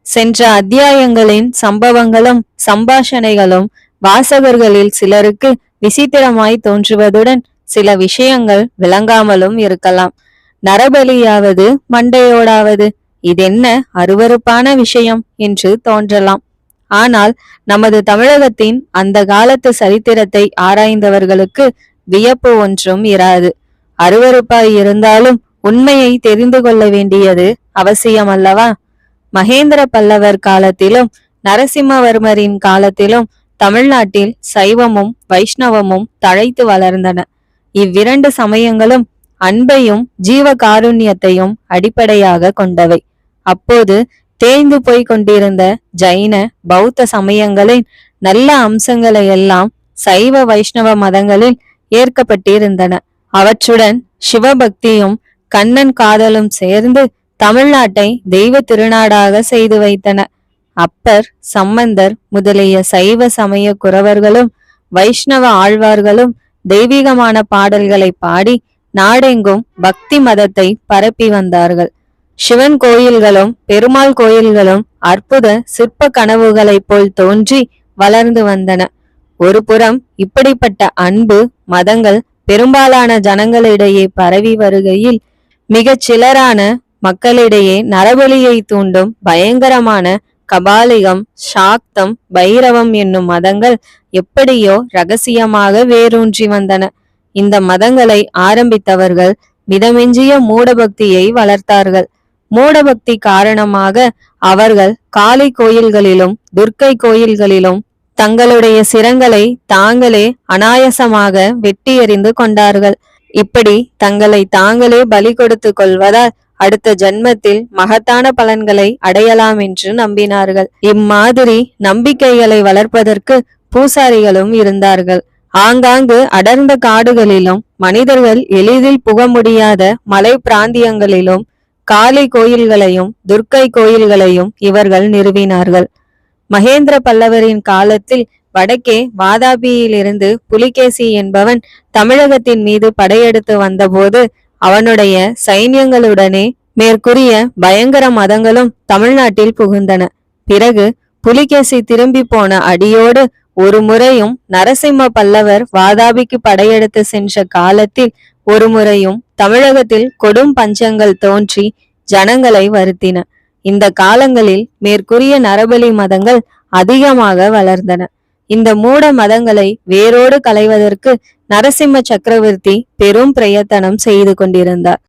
சென்ற அத்தியாயங்களின் சம்பவங்களும் சம்பாஷணைகளும் வாசகர்களில் சிலருக்கு விசித்திரமாய் தோன்றுவதுடன் சில விஷயங்கள் விளங்காமலும் இருக்கலாம். நரபலியாவது மண்டையோடாவது இதென்ன அருவருப்பான விஷயம் என்று தோன்றலாம். ஆனால் நமது தமிழகத்தின் அந்த காலத்து சரித்திரத்தை ஆராய்ந்தவர்களுக்கு வியப்பு ஒன்றும் இராது. அருவருப்பாய் இருந்தாலும் உண்மையை தெரிந்து கொள்ள வேண்டியது அவசியம் அல்லவா? மகேந்திர பல்லவர் காலத்திலும் நரசிம்மவர்மரின் காலத்திலும் தமிழ்நாட்டில் சைவமும் வைஷ்ணவமும் தழைத்து வளர்ந்தன. இவ்விரண்டு சமயங்களும் அன்பையும் ஜீவ காருண்யத்தையும் அடிப்படையாக கொண்டவை. அப்போது தேய்ந்து போய் கொண்டிருந்த ஜைன பௌத்த சமயங்களின் நல்ல அம்சங்களை எல்லாம் சைவ வைஷ்ணவ மதங்களில் ஏற்கப்பட்டிருந்தன. அவற்றுடன் சிவபக்தியும் கண்ணன் காதலும் சேர்ந்து தமிழ்நாட்டை தெய்வ திருநாடாக செய்து வைத்தன. அப்பர், சம்பந்தர் முதலிய சைவ சமய குரவர்களும் வைஷ்ணவ ஆழ்வார்களும் தெய்வீகமான பாடல்களை பாடி நாடெங்கும் பக்தி மதத்தை பரப்பி வந்தார்கள். சிவன் கோயில்களும் பெருமாள் கோயில்களும் அற்புத சிற்ப கனவுகளைப் போல் தோன்றி வளர்ந்து வந்தன. ஒரு புறம் இப்படிப்பட்ட அன்பு மதங்கள் பெரும்பாலான ஜனங்களிடையே பரவி வருகையில் மிகச் சிலரான மக்களிடையே நரபலியை தூண்டும் பயங்கரமான கபாலிகம், சாக்தம், பைரவம் என்னும் மதங்கள் எப்படியோ ரகசியமாக வேரூன்றி வந்தன. இந்த மதங்களை ஆரம்பித்தவர்கள் மிதமெஞ்சிய மூடபக்தியை வளர்த்தார்கள். மூடபக்தி காரணமாக அவர்கள் காளி கோயில்களிலும் துர்க்கை கோயில்களிலும் தங்களுடைய சிரங்களை தாங்களே அனாயசமாக வெட்டி எறிந்து கொண்டார்கள். இப்படி தங்களை தாங்களே பலி கொடுத்து கொள்வதால் அடுத்த ஜன்மத்தில் மகத்தான பலன்களை அடையலாம் என்று நம்பினார்கள். இம்மாதிரி நம்பிக்கைகளை வளர்ப்பதற்கு பூசாரிகளும் இருந்தார்கள். ஆங்காங்கு அடர்ந்த காடுகளிலும் மனிதர்கள் எளிதில் புக முடியாத மலை பிராந்தியங்களிலும் காளி கோயில்களையும் துர்க்கை கோயில்களையும் இவர்கள் நிறுவினார்கள். மகேந்திர பல்லவரின் காலத்தில் வடக்கே வாதாபியிலிருந்து புலிகேசி என்பவன் தமிழகத்தின் மீது படையெடுத்து வந்தபோது அவனுடைய சைன்யங்களுடனே மேற்கூறிய பயங்கர மதங்களும் தமிழ்நாட்டில் புகுந்தன. பிறகு புலிகேசி திரும்பி போன அடியோடு ஒரு முறையும் நரசிம்ம பல்லவர் வாதாபிக்கு படையெடுத்து சென்ற காலத்தில் ஒரு முறையும் தமிழகத்தில் கொடும் பஞ்சங்கள் தோன்றி ஜனங்களை வருத்தின. இந்த காலங்களில் மேற்கூறிய நரபலி மதங்கள் அதிகமாக வளர்ந்தன. இந்த மூட மதங்களை வேரோடு களைவதற்கு நரசிம்ம சக்கரவர்த்தி பெரும் பிரயத்தனம் செய்து கொண்டிருந்தார்.